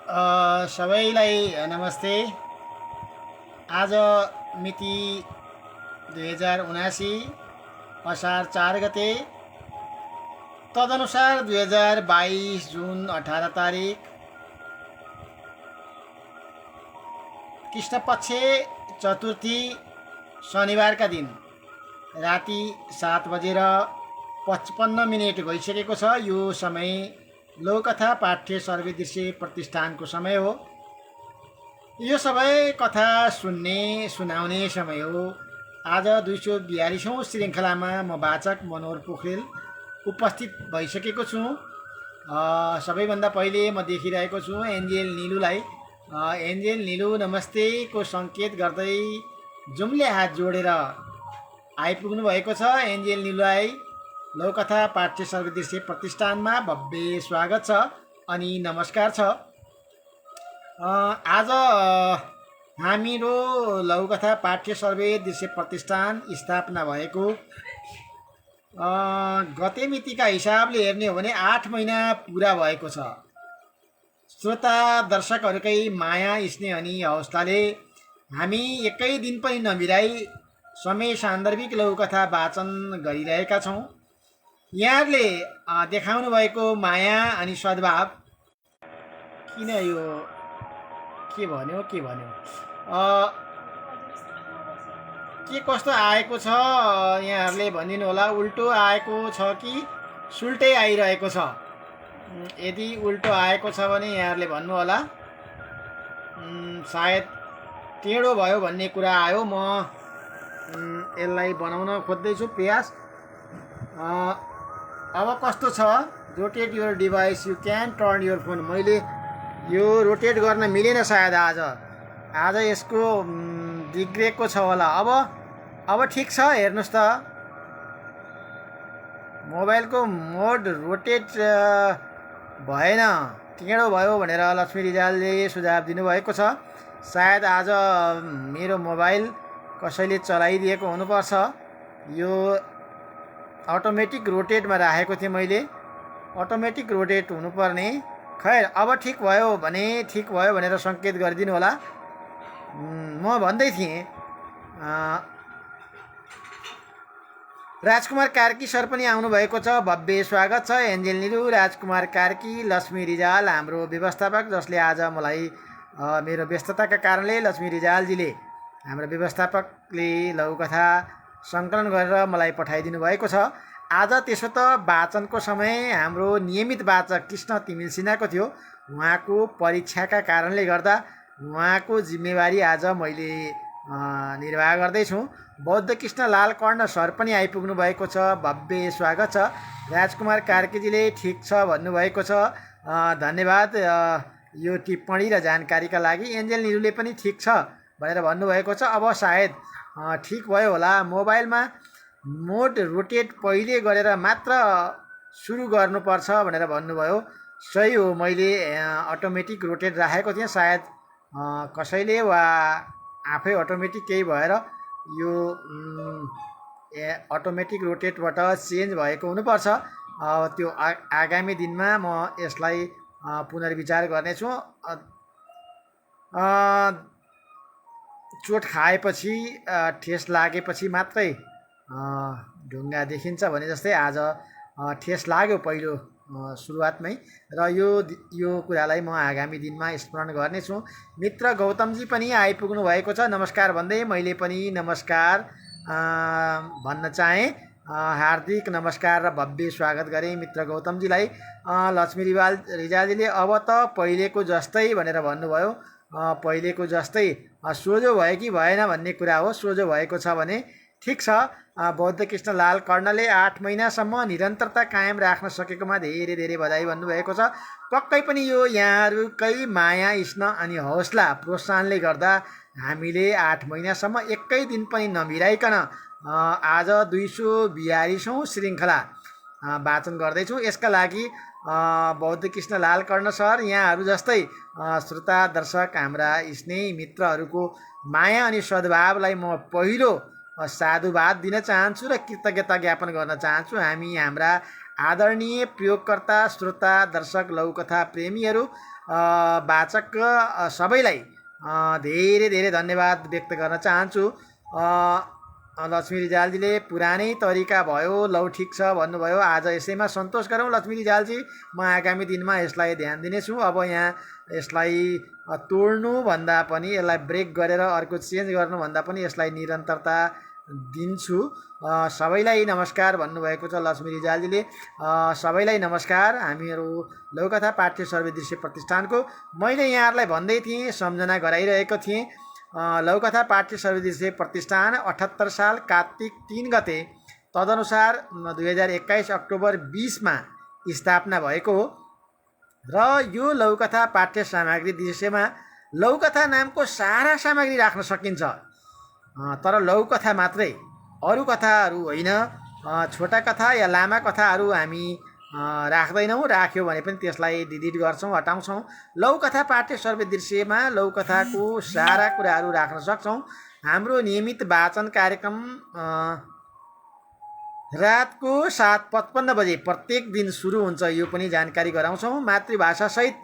सबैलाई नमस्ते। आज मिति 2079 असार 4 गते, तदनुसार 2022 जुन 18 तारिक, कृष्णपक्ष चतुर्थी शनिबारका दिन राति 7 बजेर 55 गइसकेको छ। यो समय लोककथा पाठ्य सर्वे दृश्य प्रतिष्ठानको समय हो। यो समय कथा सुनाउने समय हो। आज 242औं श्रृङ्खलामा म वाचक मनोहर पोखरेल उपस्थित भइसकेको छु। सबैभन्दा पहिले म देखिरहेको छु एन्जेल निलुलाई। एन्जेल निलु नमस्तेको सङ्केत गर्दै जुमले हात जोडेर आइपुग्नु भएको छ। एन्जेल निलुलाई लोककथा पाठ्य सर्वे दृश्य प्रतिष्ठानमा भव्य स्वागत छ अनि नमस्कार छ। आज हाम्रो लघुकथा पाठ्य सर्वे दृश्य प्रतिष्ठान स्थापना भएको गते मितिका हिसाबले हेर्ने हो भने 8 महिना पुरा भएको छ। श्रोता दर्शकहरूकै माया स्नेह अनि हौसलाले हामी एकै दिन पनि नबिराई समय सान्दर्भिक लघुकथा वाचन गरिरहेका छौँ। यहाँहरूले देखाउनु भएको माया अनि सद्भाव किन यो के भन्यो के कस्तो आएको छ यहाँहरूले भनिदिनु होला। उल्टो आएको छ कि सुल्टै आइरहेको छ? यदि उल्टो आएको छ भने यहाँहरूले भन्नु होला। सायद टेढो भयो भन्ने कुरा आयो। म यसलाई बनाउन खोज्दैछु प्रयास। अब कस्तो छ? Rotate your device, you can turn your phone. मैले यो रोटेट गर्न मिलेन सायद आज यसको बिग्रेको छ होला। अब ठिक छ। हेर्नुहोस् त, मोबाइलको मोड रोटेट भएन, टेढो भयो भनेर लक्ष्मी रिजालले सुझाव दिनुभएको छ। सायद आज मेरो मोबाइल कसैले चलाइदिएको हुनुपर्छ। यो अटोमेटिक रोटेटमा राखेको थिएँ मैले, अटोमेटिक रोटेट हुनुपर्ने। खैर, अब ठिक भयो भनेर सङ्केत गरिदिनु होला। म भन्दै थिएँ राजकुमार कार्की सर पनि आउनुभएको छ। भव्य स्वागत छ। एन्जेल निलु, राजकुमार कार्की, लक्ष्मी रिजाल हाम्रो व्यवस्थापक, जसले आज मलाई मेरो व्यस्तताका कारणले लक्ष्मी रिजालजीले, हाम्रो व्यवस्थापकले लघुकथा सङ्कलन गरेर मलाई पठाइदिनु भएको छ। आज त्यसो त वाचनको समय हाम्रो नियमित वाचक कृष्ण तिमिल सिन्हाको थियो। उहाँको परीक्षाका कारणले गर्दा उहाँको जिम्मेवारी आज मैले निर्वाह गर्दैछु। बौद्ध कृष्ण लाल कर्ण सर पनि आइपुग्नु भएको छ। भव्य स्वागत छ। राजकुमार कार्कीजीले ठिक छ भन्नुभएको छ। धन्यवाद यो टिप्पणी र जानकारीका लागि। एन्जेल निरुले पनि ठिक छ भनेर भन्नुभएको छ। अब सायद ठिक भयो होला। मोबाइलमा मोड रोटेट पहिले गरेर मात्र सुरु गर्नुपर्छ भनेर भन्नुभयो। सही हो, मैले अटोमेटिक रोटेट राखेको थिएँ। सायद कसैले वा आफै अटोमेटिक केही भएर यो अटोमेटिक रोटेटबाट चेन्ज भएको हुनुपर्छ। त्यो आगामी दिनमा म यसलाई पुनर्विचार गर्नेछु। चोट खाएपछि, ठेस लागेपछि मात्रै ढुङ्गा देखिन्छ भने जस्तै आज ठेस लाग्यो पहिलो सुरुवातमै, र यो कुरालाई म आगामी दिनमा स्मरण गर्नेछु। मित्र गौतमजी पनि आइपुग्नु भएको छ। नमस्कार भन्दै मैले पनि नमस्कार भन्न चाहेँ। हार्दिक नमस्कार र भव्य स्वागत गरेँ मित्र गौतमजीलाई। लक्ष्मी रिजालजीले अब त पहिलेको जस्तै भनेर भन्नुभयो। पहिलेको जस्तै सोझो भयो कि भएन भन्ने कुरा हो। सोझो भएको छ भने ठिक छ। बौद्ध कृष्ण लाल कर्णले 8 महिनासम्म निरन्तरता कायम राख्न सकेकोमा धेरै धेरै बधाई भन्नुभएको छ। पक्कै पनि यो यहाँहरूकै माया स्नेह अनि हौसला प्रोत्साहनले गर्दा हामीले 8 महिनासम्म एकै दिन पनि नबिराइकन आज 242औं श्रृङ्खला वाचन गर्दैछौँ। यसका लागि बौद्ध कृष्ण लाल कर्ण सर, यहाँहरू जस्तै श्रोता दर्शक, हाम्रा स्नेही मित्रहरूको माया अनि सद्भावलाई म पहिलो साधुवाद दिन चाहन्छु र कृतज्ञता ज्ञापन गर्न चाहन्छु। हामी हाम्रा आदरणीय प्रयोगकर्ता, श्रोता, दर्शक, लघुकथा प्रेमीहरू वाचक सबैलाई धेरै धेरै धन्यवाद व्यक्त गर्न चाहन्छु। लक्ष्मी रिजालजीले पुरानै तरिका भयो, लौ ठिक छ भन्नुभयो। आज यसैमा सन्तोष गरौँ लक्ष्मी रिजालजी। म आगामी दिनमा यसलाई ध्यान दिनेछु। अब यहाँ यसलाई तोड्नुभन्दा पनि, यसलाई ब्रेक गरेर अर्को चेन्ज गर्नुभन्दा पनि यसलाई निरन्तरता दिन्छु। सबैलाई नमस्कार भन्नुभएको छ लक्ष्मी रिजालजीले। सबैलाई नमस्कार। हामीहरू लौकथा पाठ्य सर्वे दृश्य प्रतिष्ठानको मैले यहाँहरूलाई भन्दै थिएँ, सम्झना गराइरहेको थिएँ। लौकथा पाठ्य सर्वे दृश्य प्रतिष्ठान 78 साल कार्तिक 3 गते तदनुसार 2021 अक्टोबर 20मा स्थापना भएको हो। र यो लौकथा पाठ्य सामग्री दृश्यमा लौकथा नामको सारा सामग्री राख्न सकिन्छ। तर लौकथा मात्रै, अरू कथाहरू होइन। छोटा कथा या लामा कथाहरू हामी राख्दैनौँ। राख्यो भने पनि त्यसलाई डिलिट गर्छौँ, हटाउँछौँ। लौकथा पाठ्य सर्वे दृश्यमा लौकथाको सारा कुराहरू राख्न सक्छौँ। हाम्रो नियमित वाचन कार्यक्रम रातको 7:55 बजे प्रत्येक दिन सुरु हुन्छ, यो पनि जानकारी गराउँछौँ। मातृभाषासहित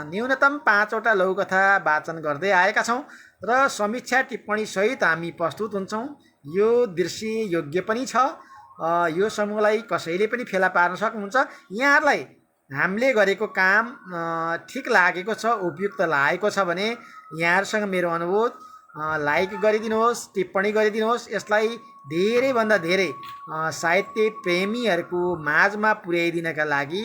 न्यूनतम 5वटा लौकथा वाचन गर्दै आएका छौँ र समीक्षा टिप्पणी सहित हामी प्रस्तुत हुन्छौँ। यो दृश्य योग्य पनि छ। यो समूहलाई कसैले पनि फेला पार्न सक्नुहुन्छ। यहाँहरूलाई हामीले गरेको काम ठिक लागेको छ, उपयुक्त लागेको छ भने यहाँहरूसँग मेरो अनुरोध, लाइक गरिदिनुहोस्, टिप्पणी गरिदिनुहोस्। यसलाई धेरैभन्दा धेरै साहित्य प्रेमीहरूको माझमा पुर्याइदिनका लागि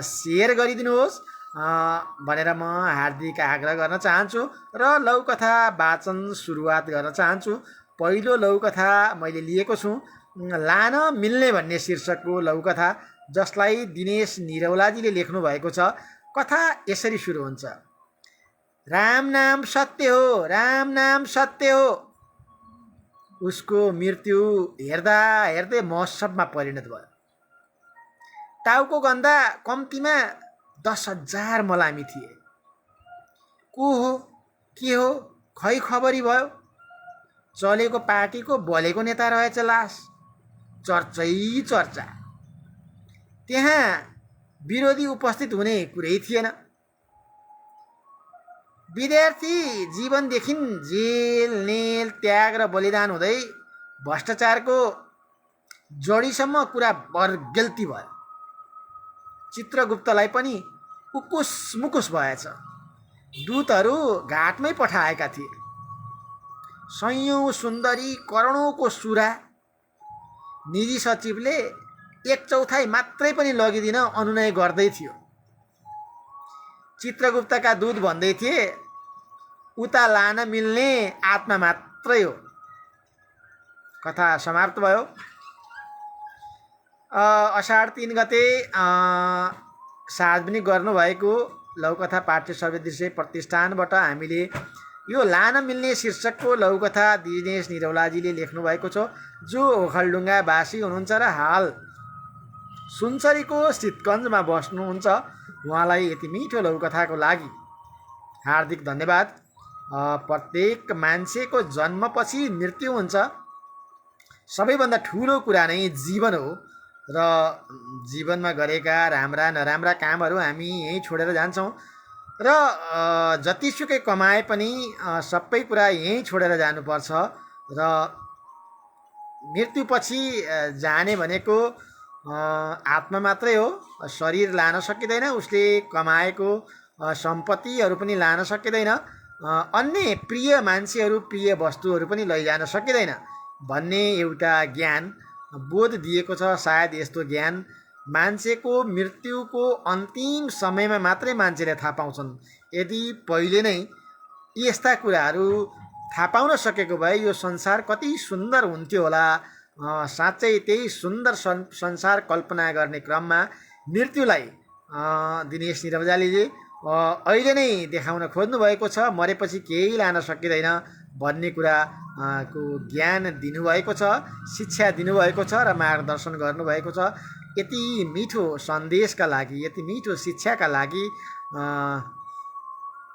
सेयर गरिदिनुहोस् भनेर म हार्दिक आग्रह गर्न चाहन्छु र लौकथा वाचन सुरुवात गर्न चाहन्छु। पहिलो लौकथा मैले लिएको छु, लान मिल्ने भन्ने शीर्षकको लौकथा, जसलाई दिनेश निरौलाजीले लेख्नु भएको छ। कथा यसरी सुरु हुन्छ। राम नाम सत्य हो, राम नाम सत्य हो। उसको मृत्यु हेर्दा हेर्दै महोत्सवमा परिणत भयो। टाउको गन्दा कम्तीमा 10,000 मलामी थिए। को हो, के हो, खै खबरी भयो। चलेको पार्टीको बलेको नेता रहेछ लास, चर्चै चर्चा। त्यहाँ विरोधी उपस्थित हुने कुरै थिएन। विद्यार्थी जीवनदेखि जेल, नेल, त्याग र बलिदान हुँदै भ्रष्टाचारको जडीसम्म कुरा बर्गेल्ती भयो। चित्रगुप्तलाई पनि उकुस मुकुस भएछ। दूतहरू घाटमै पठाएका थिए। सयौं सुन्दरी, करोडौँको सुरा। निजी सचिवले 1/4 मात्रै पनि लगिदिन अनुनय गर्दै थियो। चित्रगुप्तका दूत भन्दै थिए, उता लान मिल्ने आत्मा मात्रै हो। कथा समाप्त भयो। असाढ 3 गते सार्वजनिक गर्नुभएको लौकथा पाठ्य सर्वे दृश्य प्रतिष्ठानबाट हामीले यो लान मिल्ने शीर्षकको लौकथा दिनेश निरौलाजीले लेख्नु भएको छ, जो ओखलढुङ्गावासी हुनुहुन्छ र हाल सुनसरीको सितगञ्जमा बस्नुहुन्छ। उहाँलाई यति मिठो लौकथाको लागि हार्दिक धन्यवाद। प्रत्येक मान्छेको जन्मपछि मृत्यु हुन्छ। सबैभन्दा ठुलो कुरा नै जीवन हो र जीवनमा गरेका राम्रा नराम्रा कामहरू हामी यहीँ छोडेर जान्छौँ र जतिसुकै कमाए पनि सबै कुरा यहीँ छोडेर जानुपर्छ र मृत्युपछि जाने भनेको आत्मा मात्रै हो। शरीर लान सकिँदैन, उसले कमाएको सम्पत्तिहरू पनि लान सकिँदैन, अन्य प्रिय मान्छेहरू, प्रिय वस्तुहरू पनि लैजान सकिँदैन भन्ने एउटा ज्ञान बोध दिएको छ। सायद यस्तो ज्ञान मान्छेको मृत्युको अन्तिम समयमा मात्रै मान्छेले थाहा पाउँछन्। यदि पहिले नै यस्ता कुराहरू थाहा पाउन सकेको भए यो संसार कति सुन्दर हुन्थ्यो होला। साँच्चै त्यही सुन्दर संसार कल्पना गर्ने क्रममा मृत्युलाई दिनेश निरौलाजीले अहिले नै देखाउन खोज्नु भएको छ। मरेपछि केही लान सकिँदैन भन्ने कुराको ज्ञान दिनुभएको छ, शिक्षा दिनुभएको छ र मार्गदर्शन गर्नुभएको छ। यति मिठो सन्देशका लागि, यति मिठो शिक्षाका लागि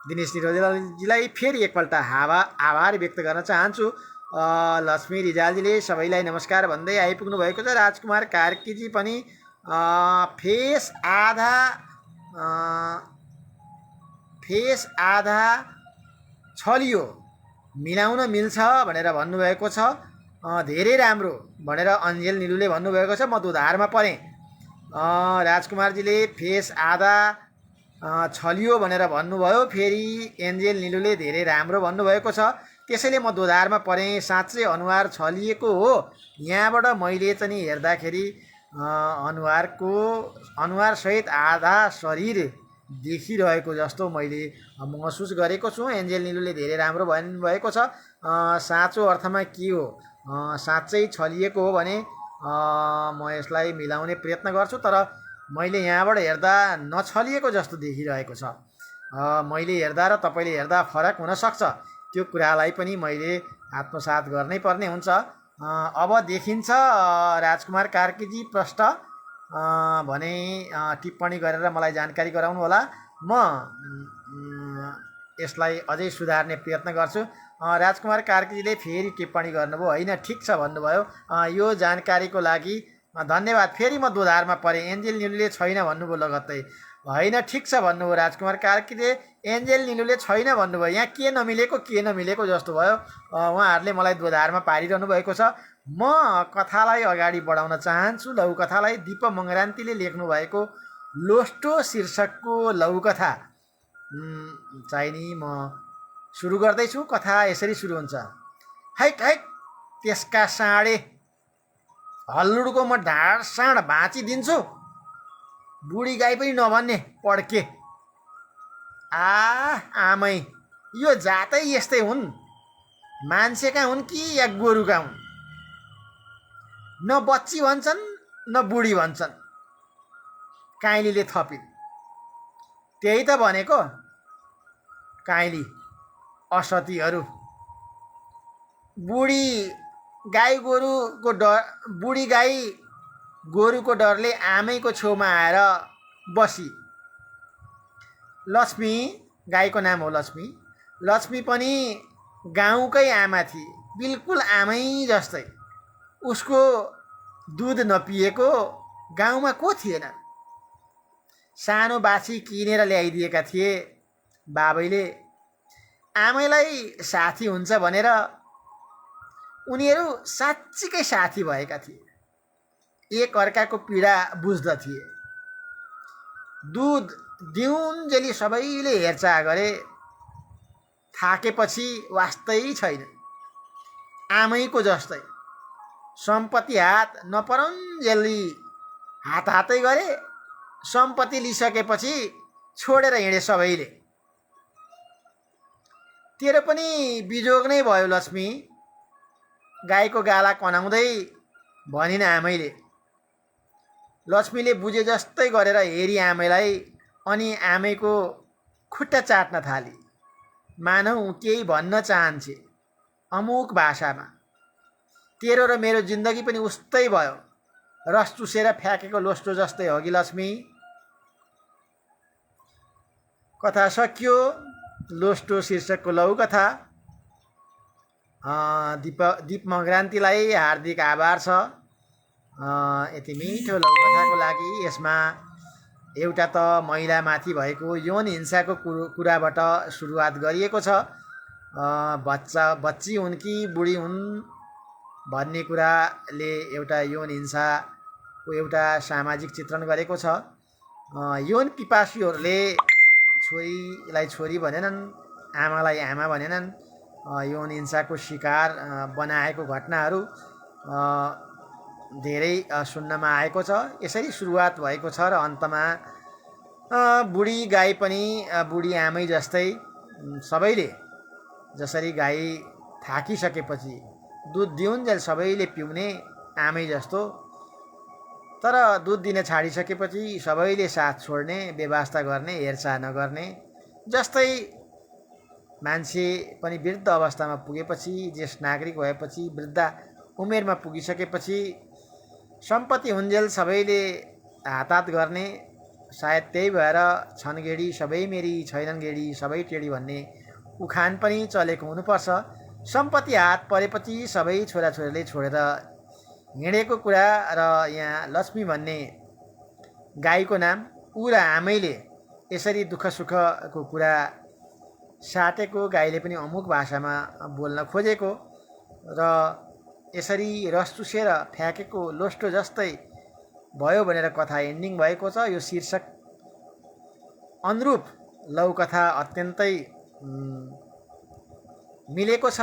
दिनेश निरौलाजीलाई फेरि एकपल्ट आभार व्यक्त गर्न चाहन्छु। लक्ष्मी रिजालजीले सबैलाई नमस्कार भन्दै आइपुग्नु भएको छ। राजकुमार कार्कीजी पनि फेस आधा फेस आधा छलियो मिलाउन मिल्छ भनेर भन्नुभएको छ। धेरै राम्रो भनेर अन्जेल निलुले भन्नुभएको छ। म दोधारमा परेँ। राजकुमारजीले फेस आधा छलियो भनेर भन्नुभयो। फेरि एन्जेल निलुले धेरै राम्रो भन्नुभएको छ। त्यसैले म दोधारमा परेँ। साँच्चै अनुहार छलिएको हो। यहाँबाट मैले चाहिँ हेर्दाखेरि अनुहारसहित आधा शरीर देखिरहेको जस्तो मैले महसुस गरेको छु। एन्जेल निलुले धेरै राम्रो भन्नुभएको छ। साँचो अर्थमा के हो, साँच्चै छलिएको हो भने म यसलाई मिलाउने प्रयत्न गर्छु, तर मैले यहाँबाट हेर्दा नछलिएको जस्तो देखिरहेको छ। मैले हेर्दा र तपाईँले हेर्दा फरक हुनसक्छ। त्यो कुरालाई पनि मैले आत्मसात गर्नै पर्ने हुन्छ। अब देखिन्छ राजकुमार कार्कीजी प्रष्ट भने टिप्पणी गरेर मलाई जानकारी गराउनु होला। म यसलाई अझै सुधार्ने प्रयत्न गर्छु। राजकुमार कार्कीजीले फेरि टिप्पणी गर्नुभयो। होइन, ठिक छ भन्नुभयो। यो जानकारीको लागि धन्यवाद। फेरि म दोधारमा परेँ। एन्जेल निलुले छैन भन्नुभयो लगत्तै। होइन, ठिक छ भन्नुभयो राजकुमार कार्कीले। एन्जेल निलुले छैन भन्नुभयो। यहाँ के नमिलेको जस्तो भयो। उहाँहरूले मलाई दोधारमा पारिरहनु भएको छ। म कथालाई अगाडि बढाउन चाहन्छु। लघुकथालाई दिप मङ्गरान्तीले लेख्नुभएको लोस्टो शीर्षकको लघुकथा चाहिँ नि म सुरु गर्दैछु। कथा यसरी सुरु हुन्छ। हैट हैट त्यसका साँडे हल्लुडको म ढाड साँड भाँचिदिन्छु। बुढी गाई पनि नभन्ने पड्के। आमै, यो जातै यस्तै हुन्। मान्छेका हुन् कि या गोरुका हुन्? न बच्ची भन्छन् न बुढी भन्छन्। काइलीले थपिन्। त्यही त भनेको काइली असतीहरू। बुढी गाई गोरुको डरले आमैको छेउमा आएर बसी। लक्ष्मी, गाईको नाम हो लक्ष्मी। लक्ष्मी पनि गाउँकै आमा थिए, बिल्कुल आमै जस्तै। उसको दुध नपिएको गाउँमा को थिएन। सानो बाछी किनेर ल्याइदिएका थिए बाबैले। आमैलाई साथी हुन्छ भनेर उनीहरू साँच्चीकै साथी भएका थिए। एक अर्काको पीडा बुझ्दथिए। दुध दिउन्जेली सबैले हेरचाह गरे। थाकेपछि वास्तै छैन, आमैको जस्तै। सम्पत्ति हात नपरुन्जेली हातै गरे। सम्पत्ति लिइसकेपछि छोडेर हिँडे सबैले। तेरो पनि बिजोग नै भयो लक्ष्मी, गाईको गाला कनाउँदै भनिन् आमैले। लक्ष्मीले बुझे जस्तै गरेर हेरी आमैलाई, अनि आमैको खुट्टा चाट्न थाली। मानौ केही भन्न चाहन्छे अमुक भाषामा। तेरो र मेरो जिन्दगी पनि उस्तै भयो, रस चुसेर फ्याँकेको लोस्टो जस्तै हो कि लक्ष्मी। कथा सकियो। लोस्टो शीर्षकको लघुकथा। दिप मङ्गरान्तीलाई हार्दिक आभार छ यति मिठो लघुकथाको लागि। यसमा एउटा त महिलामाथि भएको यौन हिंसाको कुराबाट सुरुवात गरिएको छ। बच्ची हुन् कि बुढी हुन् भन्ने कुराले एउटा यौन हिंसाको एउटा सामाजिक चित्रण गरेको छ। यौन पिपासीहरूले छोरीलाई छोरी भनेनन्, आमालाई आमा भनेनन्। यौन हिंसाको शिकार बनाएको घटनाहरू धेरै सुन्नमा आएको छ। यसरी सुरुवात भएको छ र अन्तमा बुढी गाई पनि बुढी आमै जस्तै। सबैले जसरी गाई थाकिसकेपछि दुध दिउन्जेल सबैले पिउने आमै जस्तो, तर दुध दिन छाडिसकेपछि सबैले साथ छोड्ने, बेवास्ता गर्ने, हेरचाह नगर्ने जस्तै। मान्छे पनि वृद्ध अवस्थामा पुगेपछि, ज्येष्ठ नागरिक भएपछि, वृद्ध उमेरमा पुगिसकेपछि सम्पत्ति हुन्जेल सबैले हात गर्ने। सायद त्यही भएर छन् गेडी सबै मेरी, छैनन् गेडी सबै टेडी भन्ने उखान पनि चलेको हुनुपर्छ। सम्पत्ति हात परेपछि सबै छोराछोरीले छोडेर हिँडेको कुरा। र यहाँ लक्ष्मी भन्ने गाईको नाम ऊ र आमैले यसरी दुःख सुखको कुरा साटेको, गाईले पनि अमुक भाषामा बोल्न खोजेको र यसरी रस चुसेर फ्याँकेको लोस्टो जस्तै भयो भनेर कथा एन्डिङ भएको छ। यो शीर्षक अनुरूप लघुकथा अत्यन्तै मिलेको छ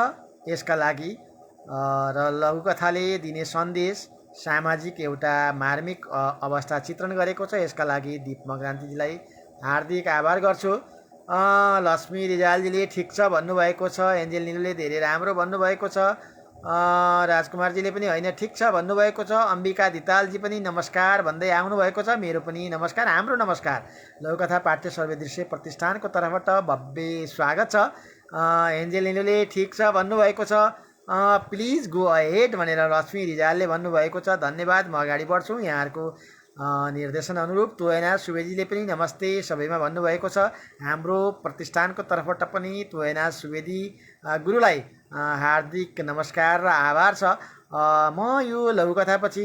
यसका लागि। र लघुकथाले दिने सन्देश सामाजिक एउटा मार्मिक अवस्था चित्रण गरेको छ। यसका लागि दिप मग्रान्तीजीलाई हार्दिक आभार गर्छु। लक्ष्मी रिजालजीले ठिक छ भन्नुभएको छ, एन्जेल निलुले धेरै राम्रो भन्नुभएको छ, राजकुमारजीले पनि होइन ठिक छ भन्नुभएको छ, अम्बिका धितालजी पनि नमस्कार भन्दै आउनुभएको छ, मेरो पनि नमस्कार, हाम्रो नमस्कार। लघुकथा पाठ्य सर्वे दृश्य प्रतिष्ठानको तर्फबाट भव्य स्वागत छ। एन्जेल निलुले ठिक छ भन्नुभएको छ, प्लिज गो अहेड भनेर लक्ष्मी रिजालले भन्नुभएको छ, धन्यवाद। म अगाडि बढ्छु यहाँहरूको निर्देशन अनुरूप। तोयना सुवेदीले पनि नमस्ते सबैमा भन्नुभएको छ। हाम्रो प्रतिष्ठानको तर्फबाट पनि तोयना सुवेदी गुरुलाई हार्दिक नमस्कार र आभार छ। म यो लघुकथापछि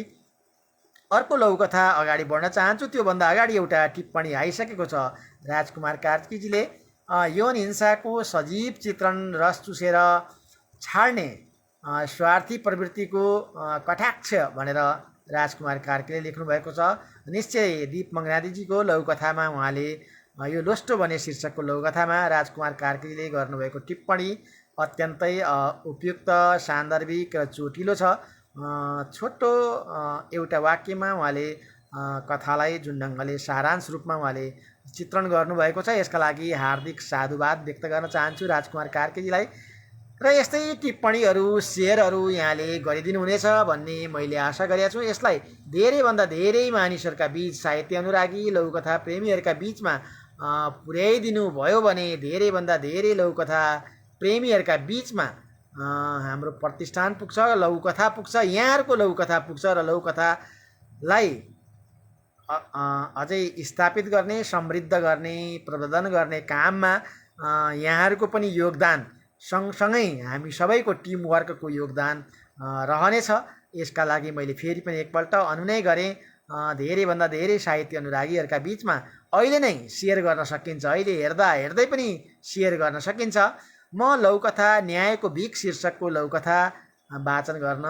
अर्को लघुकथा अगाडि बढ्न चाहन्छु। त्योभन्दा अगाडि एउटा टिप्पणी आइसकेको छ। राजकुमार कार्कीजीले यौन हिंसाको सजीव चित्रण, रस चुसेर छाड्ने स्वार्थी प्रवृत्तिको कटाक्ष भनेर राजकुमार कार्कीले लेख्नुभएको छ। निश्चय दिप मग्रादीजीको लघुकथामा उहाँले यो लोस्टो भन्ने शीर्षकको लघुकथामा राजकुमार कार्कीले गर्नुभएको टिप्पणी अत्यन्तै उपयुक्त, सान्दर्भिक र चोटिलो छ। छोटो एउटा वाक्यमा उहाँले कथालाई जुन ढङ्गले सारांश रूपमा उहाँले चित्रण गर्नुभएको छ, यसका लागि हार्दिक साधुवाद व्यक्त गर्न चाहन्छु राजकुमार कार्कीजीलाई। र यस्तै टिप्पणीहरू, सेयरहरू यहाँले गरिदिनुहुनेछ भन्ने मैले आशा गरेको छु। यसलाई धेरैभन्दा धेरै मानिसहरूका बीच, साहित्य अनुरागी लघुकथा प्रेमीहरूका बीचमा पुर्याइदिनु भयो भने धेरैभन्दा धेरै लघुकथा प्रेमीहरूका बीचमा हाम्रो प्रतिष्ठान पुग्छ, लघुकथा पुग्छ, यहाँहरूको लघुकथा पुग्छ र लघुकथालाई अझै स्थापित गर्ने, समृद्ध गर्ने, प्रवर्धन गर्ने काममा यहाँहरूको पनि योगदान सँगसँगै हामी सबैको टिमवर्कको योगदान रहनेछ। यसका लागि मैले फेरि पनि एकपल्ट अनुनय गरेँ, धेरैभन्दा धेरै साहित्य अनुरागीहरूका बीचमा अहिले नै सेयर गर्न सकिन्छ, अहिले हेर्दै पनि सेयर गर्न सकिन्छ। म लघुकथा न्यायको भिख शीर्षकको लघुकथा वाचन गर्न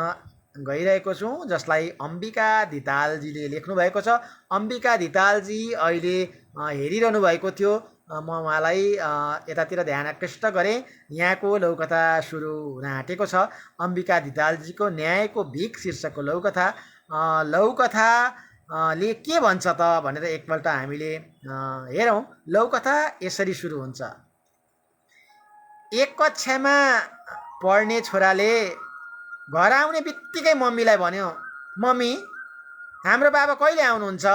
गइरहेको छु, जसलाई अम्बिका धितालजीले लेख्नुभएको छ। अम्बिका धितालजी अहिले हेरिरहनु भएको थियो, म उहाँलाई यतातिर ध्यान आकृष्ट गरेँ। यहाँको लघुकथा सुरु हुन आँटेको छ। अम्बिका धितालजीको न्यायको भिख शीर्षकको लघुकथाले के भन्छ त भनेर एकपल्ट हामीले हेरौँ। लघुकथा यसरी सुरु हुन्छ। एक कक्षामा पढ्ने छोराले घर आउने बित्तिकै मम्मीलाई भन्यो, मम्मी हाम्रो बाबा कहिले आउनुहुन्छ?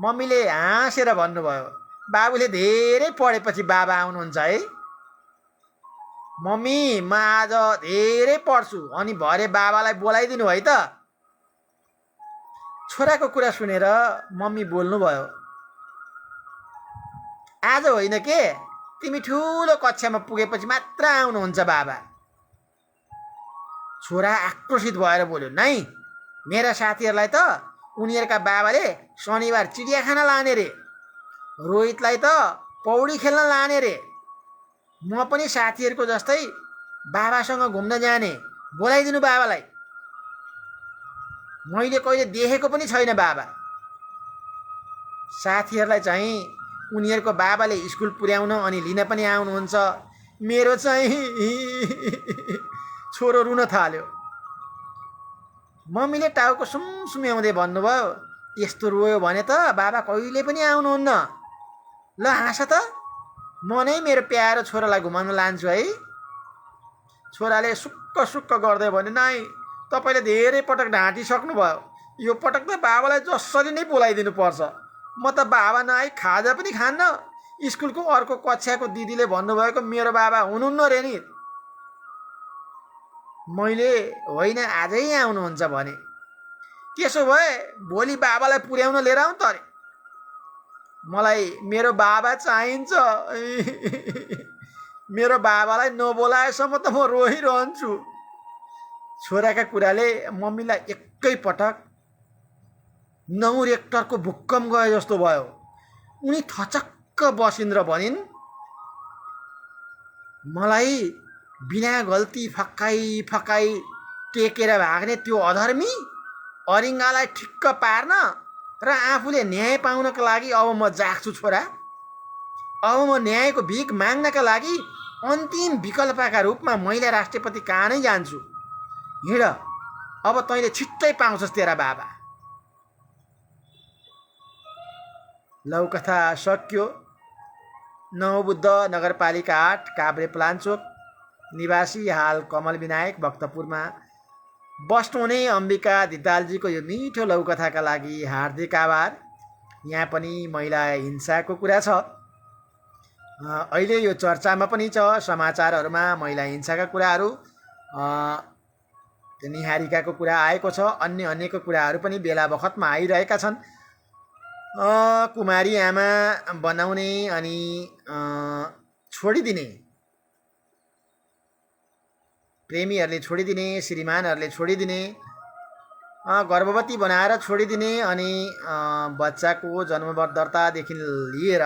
मम्मीले हाँसेर भन्नुभयो, बाबुले धेरै पढेपछि बाबा आउनुहुन्छ है। मम्मी म आज धेरै पढ्छु अनि भरे बाबालाई बोलाइदिनु है त। छोराको कुरा सुनेर मम्मी बोल्नुभयो, आज होइन के, तिमी ठुलो कक्षामा पुगेपछि मात्र आउनुहुन्छ बाबा। छोरा आक्रोशित भएर बोल्यो, नै मेरा साथीहरूलाई त उनीहरूका बाबाले शनिबार चिडियाखाना लाने रे, रोहितलाई त पौडी खेल्न लाने रे, म पनि साथीहरूको जस्तै बाबासँग घुम्न जाने, बोलाइदिनु बाबालाई। मैले कहिले देखेको पनि छैन बाबा। साथीहरूलाई चाहिँ उनीहरूको बाबाले स्कुल पुर्याउन अनि लिन पनि आउनुहुन्छ, मेरो चाहिँ छोरो रुन थाल्यो। मम्मीले टाउको सुमसुम्याउँदै भन्नुभयो, यस्तो रोयो भने त बाबा कहिले पनि आउनुहुन्न। ल हाँस त, म नै मेरो प्यारो छोरालाई घुमाउन लान्छु है। छोराले सुक्क सुक्क गर्दै भन्यो, नाइ तपाईँले धेरै पटक ढाँटिसक्नुभयो, यो पटक त बाबालाई जसरी नै बोलाइदिनु पर्छ। म त बाबा नआई खाजा पनि खान्न। स्कुलको अर्को कक्षाको दिदीले भन्नुभएको मेरो बाबा हुनुहुन्न रे नि। मैले होइन आजै आउनुहुन्छ भने। त्यसो भए भोलि बाबालाई पुर्याउन लिएर आउँ त अरे। मलाई मेरो बाबा चाहिन्छ। मेरो बाबालाई नबोलाएसम्म त म रोइरहन्छु। छोराका कुराले मम्मीलाई एकैपटक 9 रेक्टरको भूकम्प गए जस्तो भयो। उनी थचक्क बसिन् र भनिन्, मलाई बिना गल्ती फक्काई फक्काई टेकेर भाग्ने त्यो अधर्मी अरिङ्गालाई ठिक्क पार्न र आफूले न्याय पाउनका लागि अब म जाग्छु छोरा। अब म न्यायको भिख माग्नका लागि अन्तिम विकल्पका रूपमा महिला राष्ट्रपति कहाँ नै जान्छु। हिँड, अब तैँले छिट्टै पाउँछस् तेरा बाबा। लौकथा सक्यो। नवबुद्ध नगरपालिका 8 काभ्रेपलाञ्चोक निवासी, हाल कमल विनायक भक्तपुरमा बस्नुहुने अम्बिका धितालजीको यो मिठो लौकथाका लागि हार्दिक आभार। यहाँ पनि महिला हिंसाको कुरा छ। अहिले यो चर्चामा पनि छ, समाचारहरूमा महिला हिंसाका कुराहरू, निहारिकाको कुरा आएको छ। अन्यको कुराहरू पनि बेला बखतमा आइरहेका छन्। कुमारी आमा बनाउने अनि छोडिदिने, प्रेमीहरूले छोडिदिने, श्रीमानहरूले छोडिदिने, गर्भवती बनाएर छोडिदिने अनि बच्चाको जन्मदर्तादेखि लिएर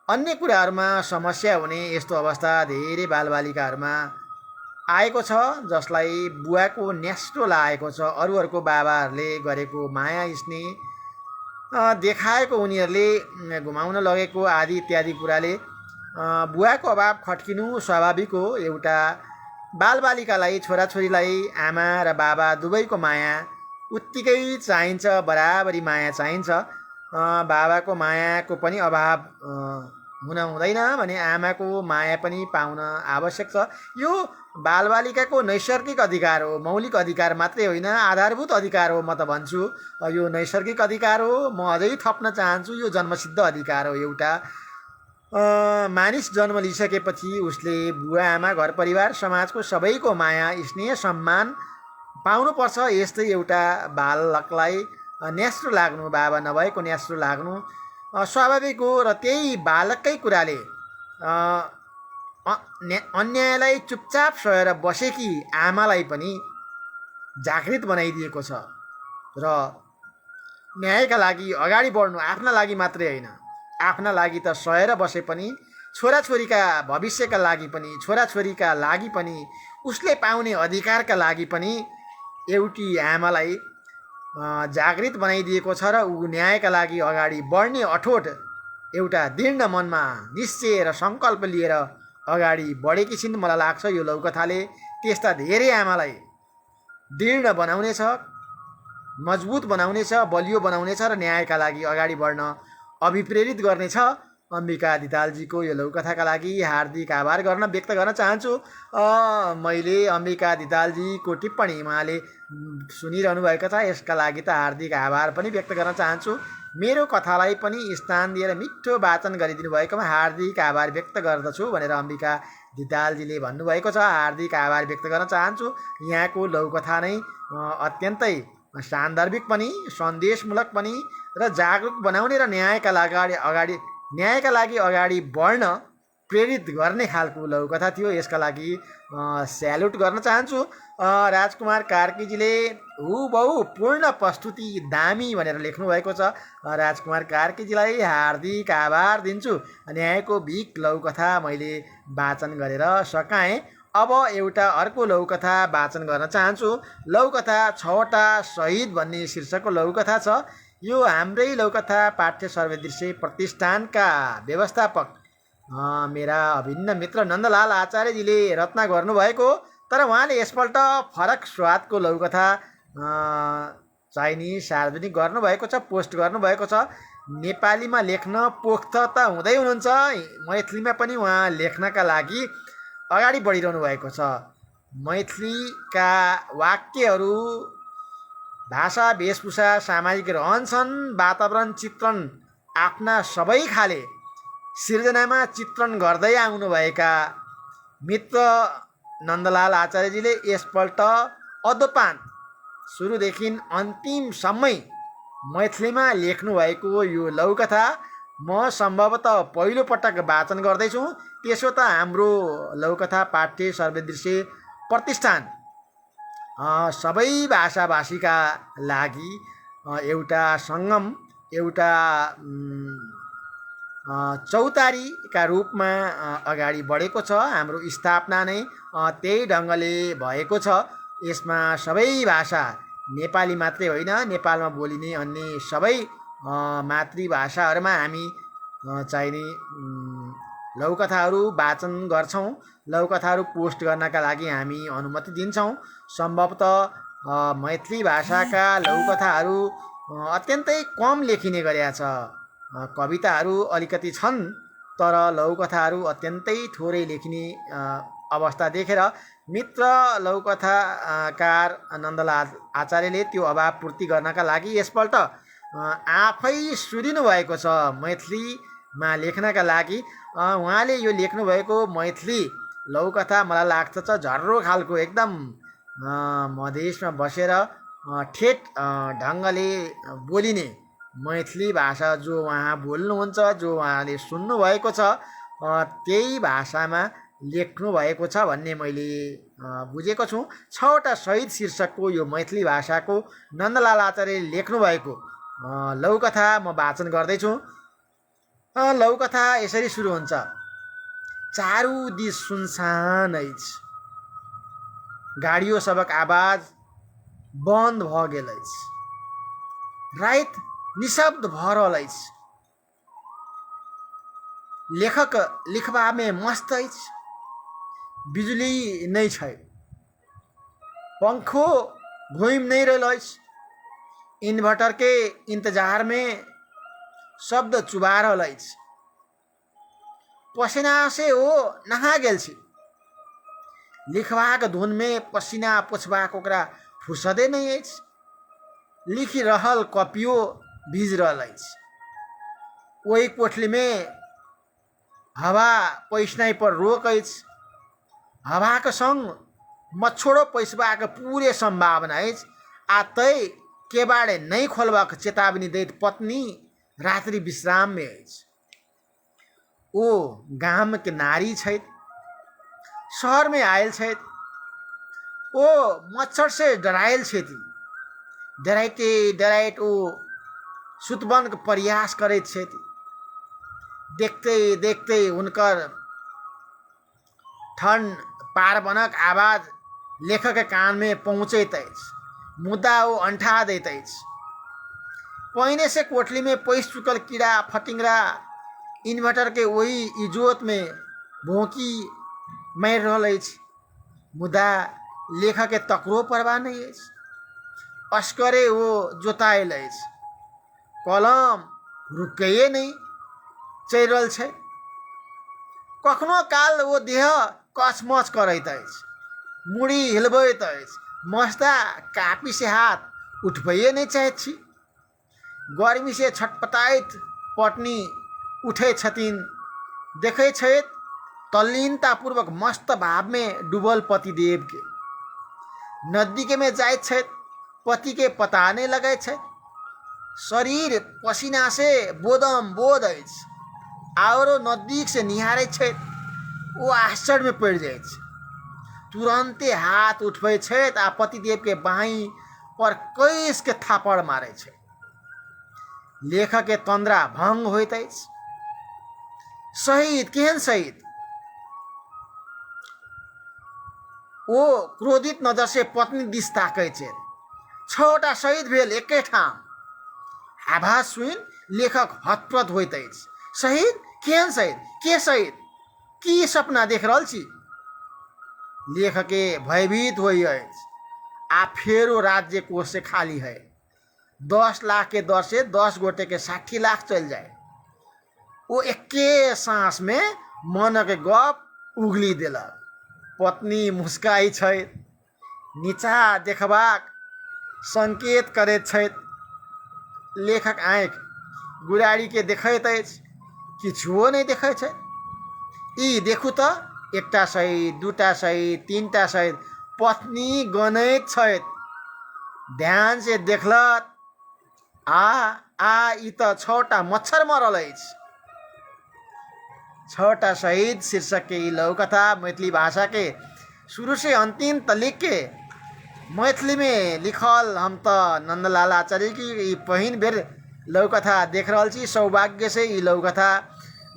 अन्य कुराहरूमा समस्या हुने यस्तो अवस्था धेरै बालबालिकाहरूमा आएको छ, जसलाई बुवाको न्यास्रो लागेको छ। अरूहरूको बाबाहरूले गरेको माया स्नेह देखाएको उनीहरूले घुमाउन लगेको आदि इत्यादि कुराले बुवाको अभाव खट्किनु स्वाभाविक हो। एउटा बालबालिकालाई, छोराछोरीलाई आमा र बाबा दुवैको माया उत्तिकै चाहिन्छ, बराबरी माया चाहिन्छ। बाबाको मायाको पनि अभाव हुन हुँदैन भने आमाको माया पनि पाउन आवश्यक छ। यो बालबालिकाको नैसर्गिक अधिकार हो, मौलिक अधिकार मात्रै होइन, आधारभूत अधिकार हो। म त भन्छु यो नैसर्गिक अधिकार हो। म अझै थप्न चाहन्छु, यो जन्मसिद्ध अधिकार हो। एउटा मानिस जन्म लिइसकेपछि उसले बुवा आमा, घर परिवार, समाजको सबैको माया स्नेह सम्मान पाउनुपर्छ। यस्तै एउटा बालकलाई न्यास्रो लाग्नु, बाबा नभएको न्यास्रो लाग्नु स्वाभाविक हो। र त्यही बालककै कुराले अन्यायलाई चुपचाप सहेर बसेकी आमालाई पनि जागृत बनाइदिएको छ र न्यायका लागि अगाडि बढ्नु, आफ्ना लागि मात्रै होइन, आफ्ना लागि त सहेर बसे पनि छोराछोरीका भविष्यका लागि पनि, छोराछोरीका लागि पनि, उसले पाउने अधिकारका लागि पनि एउटी आमालाई जागृत बनाइदिएको छ र ऊ न्यायका लागि अगाडि बढ्ने अठोट एउटा दृढ मनमा निश्चय र सङ्कल्प लिएर अगाडि बढेकी छिन्। मलाई लाग्छ यो लौकथाले त्यस्ता धेरै आमालाई दृढ बनाउनेछ, मजबुत बनाउनेछ, बलियो बनाउनेछ र न्यायका लागि अगाडि बढ्न अभिप्रेरित गर्नेछ। अम्बिका धितालजीको यो लौकथाका लागि हार्दिक आभार व्यक्त गर्न चाहन्छु। मैले अम्बिका धितालजीको टिप्पणी उहाँले सुनिरहनु भएको छ, यसका लागि त हार्दिक आभार पनि व्यक्त गर्न चाहन्छु। मेरो कथालाई पनि स्थान दिएर मिठो वाचन गरिदिनु भएकोमा हार्दिक आभार व्यक्त गर्दछु भनेर अम्बिका धितालजीले भन्नुभएको छ। हार्दिक आभार व्यक्त गर्न चाहन्छु। यहाँको लौकथा नै अत्यन्तै सान्दर्भिक पनि, सन्देशमूलक पनि र जागरुक बनाउने र न्यायका लागि अगाडि बढ्न प्रेरित गर्ने खालको लौकथा थियो। यसका लागि स्यालुट गर्न चाहन्छु। राजकुमार कार्कीजीले हुबहु पूर्ण प्रस्तुति दामी भनेर लेख्नु भएको छ। राजकुमार कार्कीजीलाई हार्दिक आभार दिन्छु। न्यायको भिख लौकथा मैले वाचन गरेर सकाएँ। अब एउटा अर्को लौकथा वाचन गर्न चाहन्छु। लौकथा 6वटा शहीद भन्ने शीर्षकको लौकथा छ। यो हाम्रै लौकथा पाठ्य सर्वदृश्य प्रतिष्ठानका व्यवस्थापक मेरा अभिन्न मित्र नन्दलाल आचार्यजीले रचना गर्नुभएको, तर उहाँले यसपल्ट फरक स्वादको लौकथा चाहिँ सार्वजनिक गर्नुभएको छ, पोस्ट गर्नुभएको छ। नेपालीमा लेख्न पोख्त त हुँदै हुनुहुन्छ, मैथिलीमा पनि उहाँ लेख्नका लागि अगाडि बढिरहनु भएको छ। मैथिलीका वाक्यहरू, भाषा, वेशभूषा, सामाजिक रहनसहन, वातावरण, चित्रण आफ्ना सबै खाले सिर्जनामा चित्रण गर्दै आउनुभएका मित्र नन्दलाल आचार्यजीले यसपल्ट अदोपान सुरुदेखि अन्तिमसम्मै मैथिलीमा लेख्नुभएको यो लौकथा म सम्भवतः पहिलोपटक वाचन गर्दैछु। त्यसो त हाम्रो लौकथा पाठ्य सर्वदृश्य प्रतिष्ठान सबै भाषाभाषीका लागि एउटा सङ्गम, एउटा चौतारीका रूपमा अगाडि बढेको छ। हाम्रो स्थापना नै त्यही ढङ्गले भएको छ। यसमा सबै भाषा नेपाली मात्रै होइन, नेपालमा बोलिने अन्य सबै मातृभाषाहरूमा हामी चाहिने लघुकथाहरू वाचन गर्छौँ। लघुकथाहरू पोस्ट गर्नका लागि हामी अनुमति दिन्छौँ। सम्भवतः मैथिली भाषाका लघुकथाहरू अत्यन्तै कम लेखिने गरेका छ। कविताहरू अलिकति छन्, तर लघुकथाहरू अत्यन्तै थोरै लेखिने अवस्था देखेर मित्र लघुकथाकार नन्दलाल आचार्यले त्यो अभाव पूर्ति गर्नका लागि यसपल्ट आफै सुधिनु भएको छ मैथिलीमा लेख्नका लागि। उहाँले यो लेख्नुभएको मैथिली लघुकथा मलाई लाग्छ झर्रो खालको, एकदम मधेसमा बसेर ठेट ढङ्गले बोलिने मैथिली भाषा जो उहाँ बोल्नुहुन्छ, जो उहाँले सुन्नुभएको छ, त्यही भाषामा लेख्नु भएको छ भन्ने मैले बुझेको छु। 6वटा शहीद शीर्षकको यो मैथिली भाषाको नन्दलाल आचार्यले लेख्नुभएको लघुकथा म वाचन गर्दैछु। लघुकथा यसरी सुरु हुन्छ। चारू दिस सुनसान अछि, गाडियो सबक आवाज बन्द भ गेल अछि, रात निशब्द भ रहल अछि, लेखक लिखबामे मस्त अछि, बिजुली नै छै, पंखो घुमि नहीं रहल अछि, इन्वर्टर के इंतजार में शब्द चुबा रहल अछि, पसीना से ओ नहा गेल छी, लिखबाक धुन में पसीना पोछबाक ओकरा फुर्सदे नहीं अछि, लिखि रहल कॉपियो भीज रहल अछि, ओहि कोठली में हवा पैसनाई पर रोक अछि, हवाक संग मच्छरो पैसबाक पूरे संभावना अछि, आ तै केबाड़े नहीं खोलबाक चेतावनी दैत पत्नी रात्रि विश्राम में अछि। ओ गाम के नारी छथि, शहर में आयल छथि, ओ मच्छर से डरायल छथि, डराइते डराइत ओ सुतबन के प्रयास करैत छथि। देखते देखते उनकर ठन पारबनक आवाज लेखक के कान में पहुँचैत अछि, मुद्दा ओ अंठा दैत अछि। पहिने से कोठली में पैस चुकल कीड़ा फतिंगरा इन्वर्टर के वही इजोत में भौंकी मारि रहल अछि, मुद्दा लेखक के तकरो परवाह नहीं अछि। अस्करे ओ जोतायल अछि, कलम रुकैए नहीं चलि रहल छै। कखनो काल ओ देह कचमच करैत अछि, मुड़ी हिलबैत अछि, मस्ता कापी से हाथ उठबैए नहीं चाहैत छी। गर्मी से छटपटाइत पत्नी उठे छथिन, देखै छथि तल्लीनतापूर्वक मस्त भाव में डूबल पतिदेव के। नजदीक में जाइत छथि, पति के पता नहीं लगैत छथि, शरीर पसीना से बोदम बोद अछि। आओरो नजदीक से निहारैत छथि, ओ आश्चर्य में पड़ि जाइत छै। तुरंते हाथ उठबै छथि आ पतिदेव के बाहीं पर कस के थापड़ मारै छै। लेखक के तंद्रा भंग होइत अछि। शहीद केहन शहीद? ओ क्रोधित नजर से पत्नी दिस ताकै छै। 6टा शहीद भेल एके ठाम। आभास सुनि लेखक हतप्रत होइत अछि। शहीद? केहन शहीद? के शहीद? की सपना देख रहल छी? लेखक के भयभीत होइ अछि। आ फेरो राज्य कोष से खाली है। 10 लाख के दर से 10 गोटे के 60 लाख चल जाए। वो एके सांस में मन के गप उगली देलक। पत्नी मुस्काई छथि, नीचा देखबाक संकेत करैत छथि। लेखक आँखि गुराड़ी के देखैत अछि, किछुओ नहीं देखै छै। ई देखू तो, एकटा शहीद, 2टा शहीद, 3टा शहीद। पत्नी गनैत छथि, ध्यान से देखलत, ई तो 6टा मच्छर मरल अछि। 6टा शहीद शीर्षक के ई लघुकथा मैथिली भाषा के शुरू से अंतिम तक के मैथिली में लिखल हम तो नंदलाल आचार्य की ई पहिन बेर लघुकथा देख रहल छी। सौभाग्य से ई लघुकथा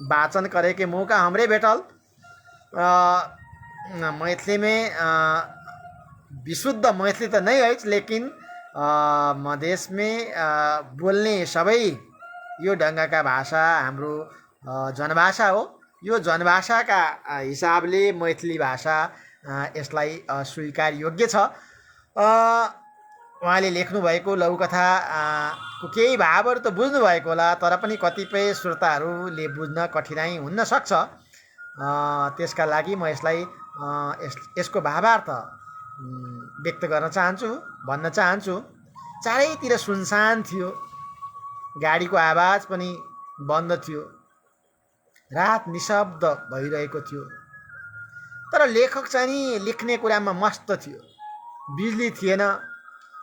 वाचन करे के मौका हमरे भेटल। मैथिली में विशुद्ध मैथिली त नहीं है, लेकिन मधेस में बोल्ने सबै यो ढङ्गका भाषा हाम्रो जनभाषा हो। यो जनभाषाका हिसाबले मैथिली भाषा यसलाई स्वीकार योग्य छ। उहाँले लेख्नुभएको लघुकथा को केही भावहरू त बुझ्नुभएको होला, तर पनि कतिपय श्रोताहरूले बुझ्न कठिनाइ हुन सक्छ। त्यसका लागि म यसलाई यसको भावार्थ व्यक्त गर्न चाहन्छु, भन्न चाहन्छु। चारैतिर सुनसान थियो, गाडीको आवाज पनि बन्द थियो, रात निशब्द भइरहेको थियो। तर लेखक चाहिँ लेख्ने कुरामा मस्त थियो। बिजुली थिएन,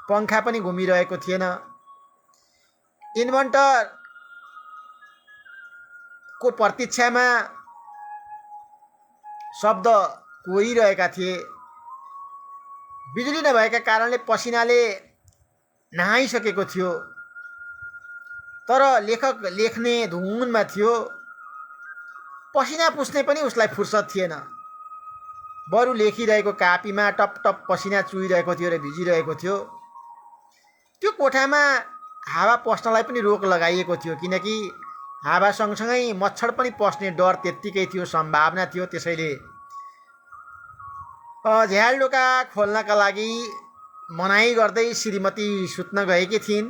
पङ्खा पनि घुमिरहेको थिएन, इन्भर्टरको प्रतीक्षामा शब्द कोरिरहेका थिए। बिजुली नभएका कारणले पसिनाले नहाइसकेको थियो, तर लेखक लेख्ने धुनमा थियो। पसिना पुस्ने पनि उसलाई फुर्सद थिएन। बरु लेखिरहेको कापीमा टप टप पसिना चुहिरहेको थियो र भिजिरहेको थियो। त्यो कोठामा हावा पस्नलाई पनि रोक लगाइएको थियो, किनकि हावा सँगसँगै मच्छर पनि पस्ने डर त्यत्तिकै थियो, सम्भावना थियो। त्यसैले झ्यालडोका खोल्नका लागि मनाइ गर्दै श्रीमती सुत्न गएकी थिइन्।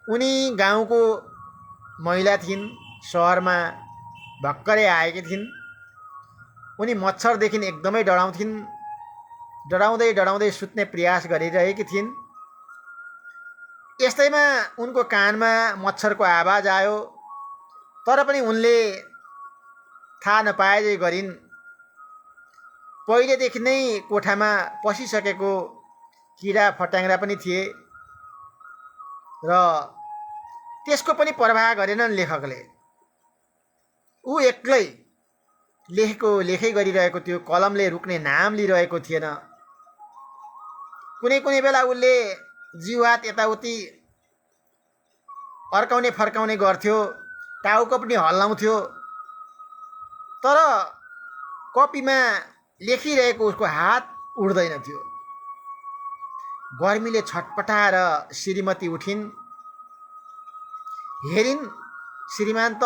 उनी गाउँको महिला थिइन्, सहरमा भर्खरै आएकी थिइन्। उनी मच्छरदेखि एकदमै डराउँथिन्। डराउँदै डराउँदै सुत्ने प्रयास गरिरहेकी थिइन्। यस्तैमा उनको कानमा मच्छरको आवाज आयो, तर पनि उनले थाहा नपाएजै गरिन्। पहिलेदेखि नै कोठामा पसिसकेको किरा फट्याङ्ग्रा पनि थिए र त्यसको पनि प्रवाह गरेनन् लेखकले। ऊ एक्लै लेखै गरिरहेको थियो, कलमले रुक्ने नाम लिइरहेको थिएन। कुनै कुनै बेला उसले जिउ हात यताउति अर्काउने फर्काउने गर्थ्यो, टाउको पनि हल्लाउँथ्यो, तर कपीमा लेखिरहेको उसको हात उड्दैन थियो। गर्मीले छटपटाएर श्रीमती उठिन्। हेरिन्, श्रीमान त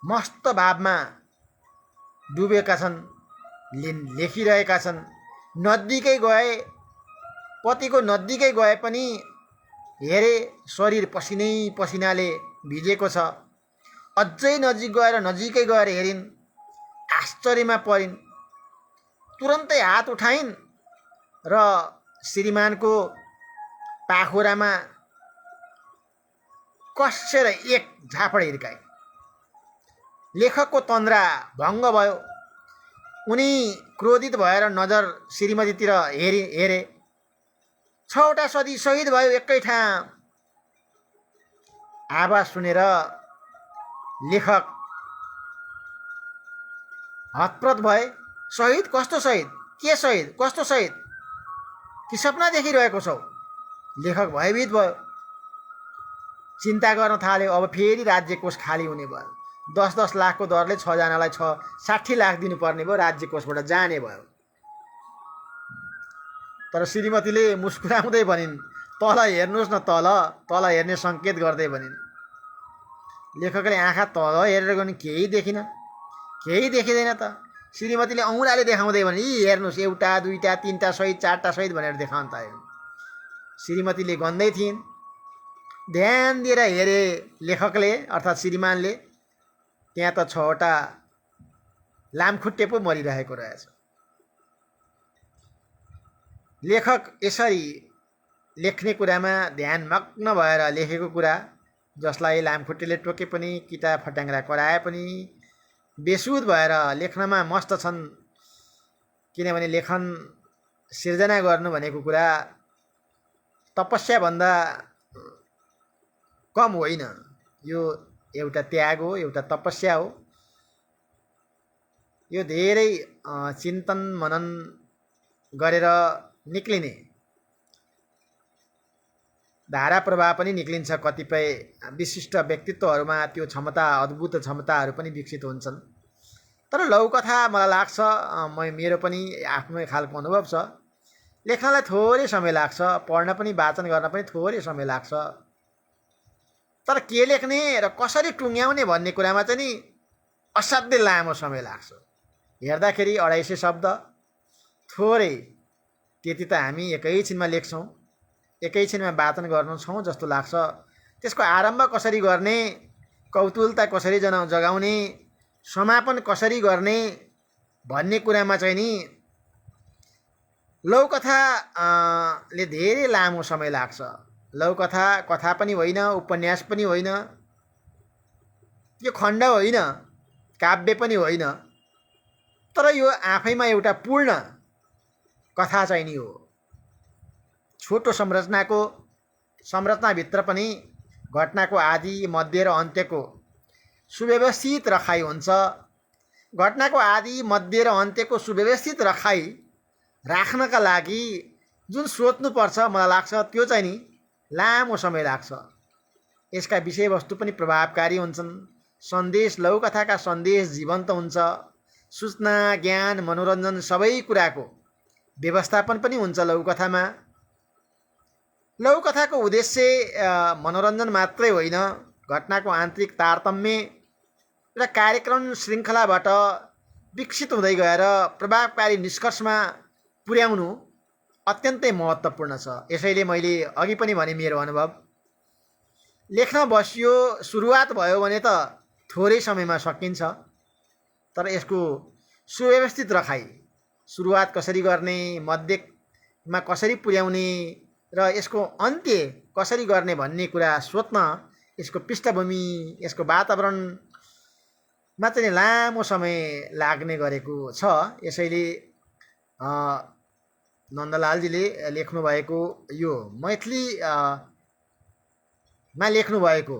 मस्त भावमा डुबेका छन्, लेखिरहेका छन्। नजिकै गए, पतिको नजिकै गए पनि हेरे शरीर पसिनै पसिनाले भिजेको छ। अझै नजिक गएर हेरिन्, आश्चर्यमा परिन्। तुरन्तै हात उठाइन् र श्रीमानको पाखुरामा कसेर एक झापड हिर्काइन्। लेखकको तन्द्रा भङ्ग भयो। उनी क्रोधित भएर नजर श्रीमतीतिर हेरे। 6वटा सदी शहीद भयो एकै ठाउँ। आवाज सुनेर लेखक हतप्रत भए। शहीद? कस्तो शहीद? के शहीद? कस्तो शहीद? कि सपना देखिरहेको छौ? लेखक भयभीत भयो। चिन्ता गर्न थाल्यो। अब फेरि राज्य कोष खाली हुने भयो। 10-10 लाखको दरले 6 जनालाई 60 लाख दिनुपर्ने भयो, राज्य कोषबाट जाने भयो। तर श्रीमतीले मुस्कुराउँदै भनिन्, तल हेर्नुहोस् न, तल हेर्ने सङ्केत गर्दै भनिन्। लेखकले आँखा तल हेरेर गयो, केही देखिन, केही देखिँदैन त। श्रीमतीले औँलाले देखाउँदै भने, यी हेर्नुहोस्, 1, 2, 3 शहीद, 4 शहीद भनेर देखाउन थाल्यो। श्रीमतीले गन्दै थिइन्। ध्यान दिएर हेरे लेखकले, अर्थात् श्रीमानले, त्यहाँ त 6वटा लामखुट्टे पो मरिरहेको रहेछ। लेखक यसरी लेख्ने कुरामा ध्यानमग्न भएर लेखेको कुरा, जसलाई लामखुट्टेले टोके पनि, किटा फट्याङ्ग्रा कराए पनि बेसुध भएर लेख्नमा मस्त छन्। किनभने लेखन सिर्जना गर्नु भनेको कुरा तपस्याभन्दा कम होइन। यो एउटा त्याग हो, एउटा तपस्या हो। यो धेरै चिन्तन मनन गरेर निक्लिने धारा प्रवाह पनि निक्लिन्छ। कतिपय विशिष्ट व्यक्तित्वहरूमा त्यो क्षमता, अद्भुत क्षमताहरू पनि विकसित हुन्छन्। तर लघुकथा मलाई लाग्छ, मेरो पनि आफ्नै खालको अनुभव छ, लेख्नलाई थोरै समय लाग्छ, पढ्न पनि वाचन गर्न पनि थोरै समय लाग्छ। तर के लेख्ने र कसरी टुङ्ग्याउने भन्ने कुरामा चाहिँ नि असाध्यै लामो समय लाग्छ। हेर्दाखेरि 250 शब्द थोरै, त्यति त हामी एकैछिनमा लेख्छौँ, एकैछिनमा वाचन गर्छौँ जस्तो लाग्छ। त्यसको आरम्भ कसरी गर्ने, कौतुलता कसरी जगाउने, समापन कसरी गर्ने भन्ने कुरामा चाहिँ नि लघुकथाले धेरै लामो समय लाग्छ। लघुकथा कथा पनि होइन, उपन्यास पनि होइन, यो खण्ड होइन, काव्य पनि होइन, तर यो आफैमा एउटा पूर्ण कथा चाहिँ नि हो। छोटो संरचनाभित्र पनि घटनाको आदि, मध्य र अन्त्यको सुव्यवस्थित रखाइ हुन्छ। घटनाको आदि, मध्य र अन्त्यको सुव्यवस्थित रखाइ राख्नका लागि जुन सोच्नुपर्छ, मलाई लाग्छ त्यो चाहिँ नि लामो समय लाग्छ। यसका विषयवस्तु पनि प्रभावकारी हुन्छन्। लघुकथाका सन्देश जीवन्त हुन्छ। सूचना, ज्ञान, मनोरञ्जन सबै कुराको व्यवस्थापन पनि हुन्छ लघुकथामा। लघुकथाको उद्देश्य मनोरञ्जन मात्रै होइन, घटनाको आन्तरिक तारतम्य र कार्यक्रम श्रृङ्खलाबाट विकसित हुँदै गएर प्रभावकारी निष्कर्षमा पुर्याउनु अत्यन्तै महत्त्वपूर्ण छ। यसैले मैले अघि पनि भने मेरो अनुभव, लेख्न बसियो, सुरुवात भयो भने त थोरै समयमा सकिन्छ, तर यसको सुव्यवस्थित रखाइ, सुरुवात कसरी गर्ने, मध्यमा कसरी पुर्याउने र यसको अन्त्य कसरी गर्ने भन्ने कुरा सोच्न, यसको पृष्ठभूमि, यसको वातावरणमा चाहिँ लामो समय लाग्ने गरेको छ। यसैले नन्दलालजीले लेख्नुभएको यो मैथिलीमा लेख्नुभएको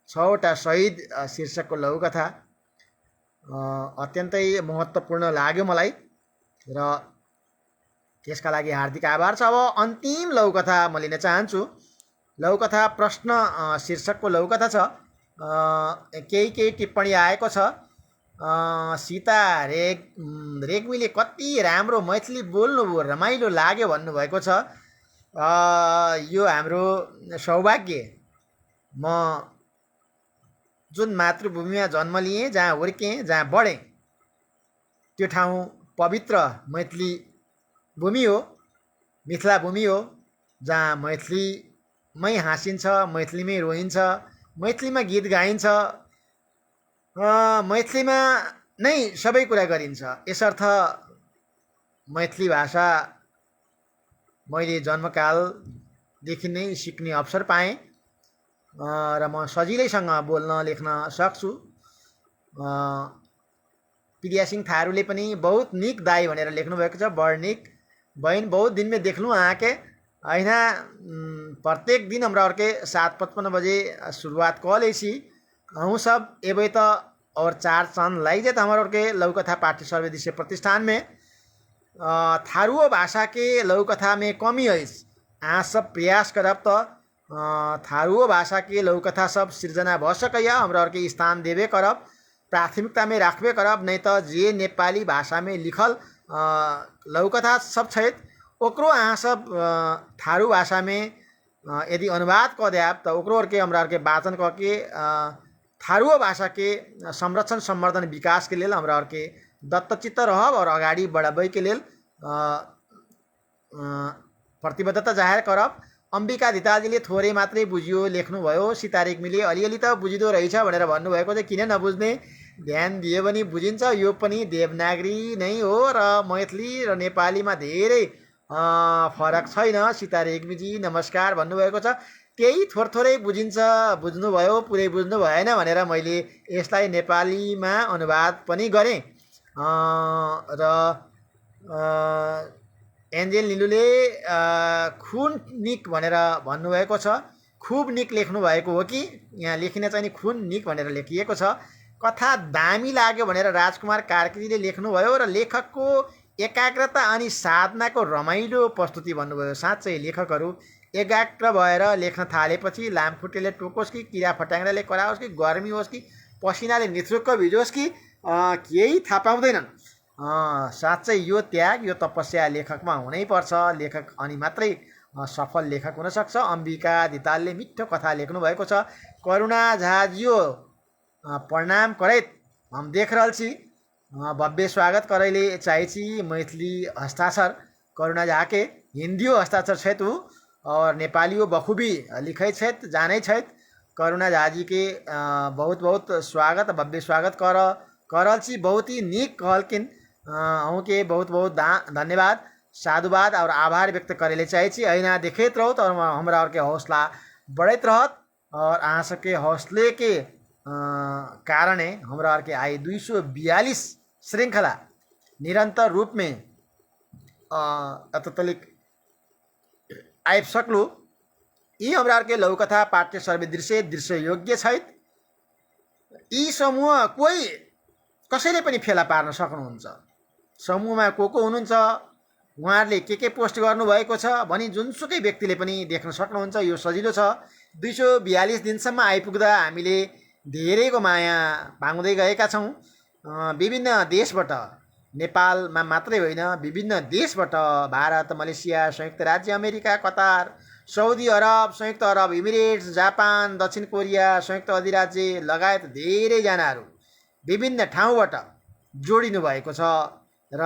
6वटा शहीद शीर्षकको लघुकथा अत्यन्तै महत्त्वपूर्ण लाग्यो मलाई र त्यसका लागि हार्दिक आभार छ। अब अन्तिम लघुकथा म लिन चाहन्छु। लघुकथा प्रश्न शीर्षकको लघुकथा छ। केही टिप्पणी आएको छ। सीता रेग्मीले कति राम्रो मैथिली बोल्नुभयो, रमाइलो लाग्यो भन्नुभएको छ। यो हाम्रो सौभाग्य। म जुन मातृभूमिमा जन्म लिएँ, जहाँ हुर्केँ, जहाँ बढेँ, त्यो ठाउँ पवित्र मैथिली भूमि हो, मिथिला भूमि हो, जहाँ मैथिलीमै हाँसिन्छ, मैथिलीमै रोइन्छ, मैथिलीमा गीत गाइन्छ, मैथिलीमा नै सबै कुरा गरिन्छ। यसर्थ मैथिली भाषा मैले जन्मकालदेखि नै सिक्ने अवसर पाएँ र म सजिलैसँग बोल्न लेख्न सक्छु। प्रियासिंह थारूले पनि बहुत निक दाई भनेर लेख्नुभएको छ। बड़ निक बहन, बहुत दिन में देखलूँ आके अहिना प्रत्येक दिन हमरा के 7:55 बजे शुरुआत कॉल ऐसी हम सब एवं तो और 4 चांद लग जाए हमारे के लघुकथा पाठ्य सर्वदलीय प्रतिष्ठान में थारूओ भाषा के लघुकथा में कमी है। आ सब प्रयास करब तो थारूओ भाषा के लघुकथा सब सृजना भ सकैया, हमरा के स्थान देवे करब, प्राथमिकता में राखबे करब। नहीं तो जे नेपाली भाषा में लिखल लघुकथा सब छै ओकरो अहाँ सब थारू भाषा में यदि अनुवाद क देब तो ओकरो के हमरा के वाचन क के थारूओ भाषा के संरक्षण, संवर्धन, विकास के लेल हमरा के दत्तचित्त रहब और अगाडि बढाबै के लेल प्रतिबद्धता जाहेर करब। अम्बिका धितालजीले थोरै मात्रै बुझियो लेख्नुभयो, सीता रेग्मीले अलिअलि त बुझिदो रहेछ भनेर भन्नुभएको चाहिँ किन नबुझ्ने, ध्यान दियो भने बुझिन्छ। यो पनि देवनागरी नै हो र मैथिली र नेपालीमा धेरै फरक छैन। सीता रेग्मीजी नमस्कार भन्नुभएको छ, त्यही थोरै बुझिन्छ, बुझ्नुभयो, पुरै बुझ्नु भएन भनेर मैले यसलाई नेपालीमा अनुवाद पनि गरेँ। र एन्जेल निलुले खुन निक भनेर भन्नुभएको छ। खुब निक लेख्नु भएको हो कि यहाँ लेखिन चाहिँ खुन निक भनेर लेखिएको छ। कथा दामी लाग्यो भनेर राजकुमार कार्कीजीले लेख्नुभयो र लेखकको एकाग्रता अनि साधनाको रमाइलो प्रस्तुति भन्नुभयो। साँच्चै लेखकहरू एकाग्र भएर लेख्न थालेपछि लामखुट्टेले टोकोस् कि किरा फट्याङ्ग्राले कराओस् कि गर्मी होस् कि पसिनाले निथुक्क भिजोस् कि केही थाहा पाउँदैनन्। साँच्चै यो त्याग, यो तपस्या लेखकमा हुनैपर्छ। लेखक अनि मात्रै सफल लेखक हुनसक्छ। अम्बिका धितालले मिठो कथा लेख्नुभएको छ। करुणा झाजियो प्रणाम करैत हम देख रहल छी, भव्य स्वागत करैले चाहै मैथिली हस्ताक्षर करुणा झाके हिंदियो हस्ताक्षर छथि ऊ और नेपालियो बखूबी लिखै छथि, जानै छथि। करुणा झाजी के बहुत बहुत स्वागत, भव्य स्वागत करल छी। बहुत ही नीक कहलकिन। अहूँके बहुत बहुत धन्यवाद, साधुवाद और आभार व्यक्त करेले चाहै छी। अहिना देखैत रहत और हमरा और के हौसला बढ़ैत रहत और अहाँ सबके हौसले के कारणे हमरा और के आई 242 श्रृंखला निरंतर रूप में अततलिक आइब सक्लु। यी हमरा के लघुकथा पाठ्य सर्वे दृश्य योग्य छैत। यी समूह कोही कसैले पनि फेला पार्न सक्नुहुन्छ। समूहमा को हुनुहुन्छ, उहाँहरूले के पोस्ट गर्नुभएको छ भनी जुनसुकै व्यक्तिले पनि देख्न सक्नुहुन्छ। यो सजिलो छ। 242 दिनसम्म आइपुग्दा हामीले धेरैको माया पाउँदै गएका छौँ। विभिन्न देशबाट, नेपालमा मात्रै होइन, विभिन्न देशबाट, भारत, मलेसिया, संयुक्त राज्य अमेरिका, कतार, साउदी अरब, संयुक्त अरब इमिरेट्स, जापान, दक्षिण कोरिया, संयुक्त अधिराज्य लगायत धेरैजनाहरू विभिन्न ठाउँबाट जोडिनु भएको छ र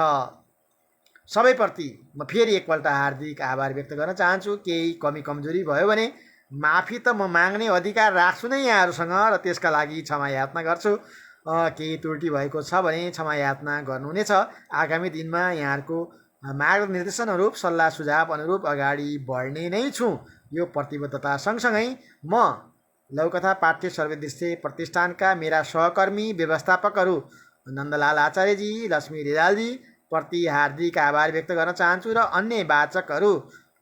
सबैप्रति म फेरि एकपल्ट हार्दिक आभार व्यक्त गर्न चाहन्छु। केही कमी कमजोरी भयो भने माफी त म माग्ने अधिकार राख्छु नै यहाँहरूसँग र त्यसका लागि क्षमा याचना गर्छु। केही त्रुटि भएको छ भने क्षमा याचना गर्नुहुनेछ। आगामी दिनमा यहाँहरूको मार्गनिर्देशन अनुरूप, सल्लाह सुझाव अनुरूप अगाडि बढ्ने नै छु। यो प्रतिबद्धता सँगसँगै म लघुकथा पाठ्य सर्वे दृश्य प्रतिष्ठानका मेरा सहकर्मी व्यवस्थापकहरू नन्दलाल आचार्यजी, लक्ष्मी रिजालजी प्रति हार्दिक आभार व्यक्त गर्न चाहन्छु र अन्य वाचकहरू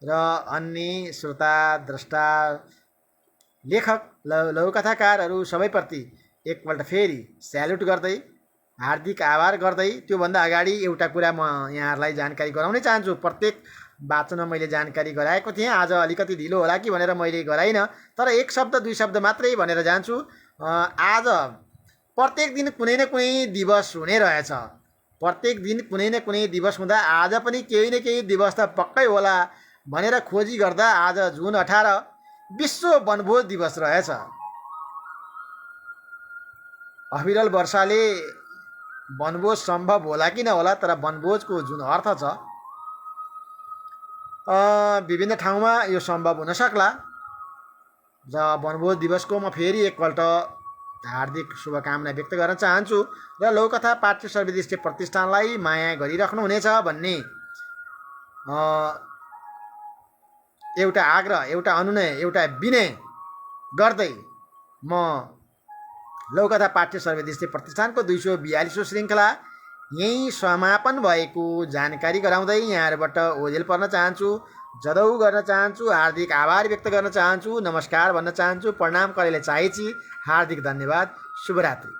र अन्य श्रोता, द्रष्टा, लेखक, लघुकथाकारहरू सबैप्रति एकपल्ट फेरि स्याल्युट गर्दै, हार्दिक आभार गर्दै, त्योभन्दा अगाडि एउटा कुरा म यहाँहरूलाई जानकारी गराउनै चाहन्छु। प्रत्येक वाचनमा मैले जानकारी गराएको थिएँ। आज अलिकति ढिलो होला कि भनेर मैले गराइनँ, तर एक शब्द दुई शब्द मात्रै भनेर जान्छु। आज प्रत्येक दिन कुनै न कुनै दिवस हुने रहेछ। प्रत्येक दिन कुनै न कुनै दिवस हुँदा आज पनि केही न केही दिवस त पक्कै होला भनेर खोजी गर्दा आज जुन 18 विश्व वनभोज दिवस रहेछ। अविरल वर्षाले वनभोज सम्भव होला कि नहोला, तर वनभोजको जुन अर्थ छ विभिन्न ठाउँमा यो सम्भव हुन सक्ला। र वनभोज दिवसको म फेरि एकपल्ट हार्दिक शुभकामना व्यक्त गर्न चाहन्छु र लघुकथा पाठ्य सर्वे दृश्य प्रतिष्ठानलाई माया गरिराख्नुहुनेछ भन्ने एउटा आग्रह, एउटा अनुनय, एउटा विनय गर्दै म लघुकथा पाठ्य सर्वे दृश्य प्रतिष्ठानको 242औं श्रृङ्खला यही समापन भएको जानकारी गराउँदै यहाँहरूबाट ओझेल पर्न चाहन्छु, जदौ गर्न चाहन्छु, हार्दिक आभार व्यक्त गर्न चाहन्छु, नमस्कार भन्न चाहन्छु, प्रणाम करेले चाहेछि। हार्दिक धन्यवाद। शुभरात्रि।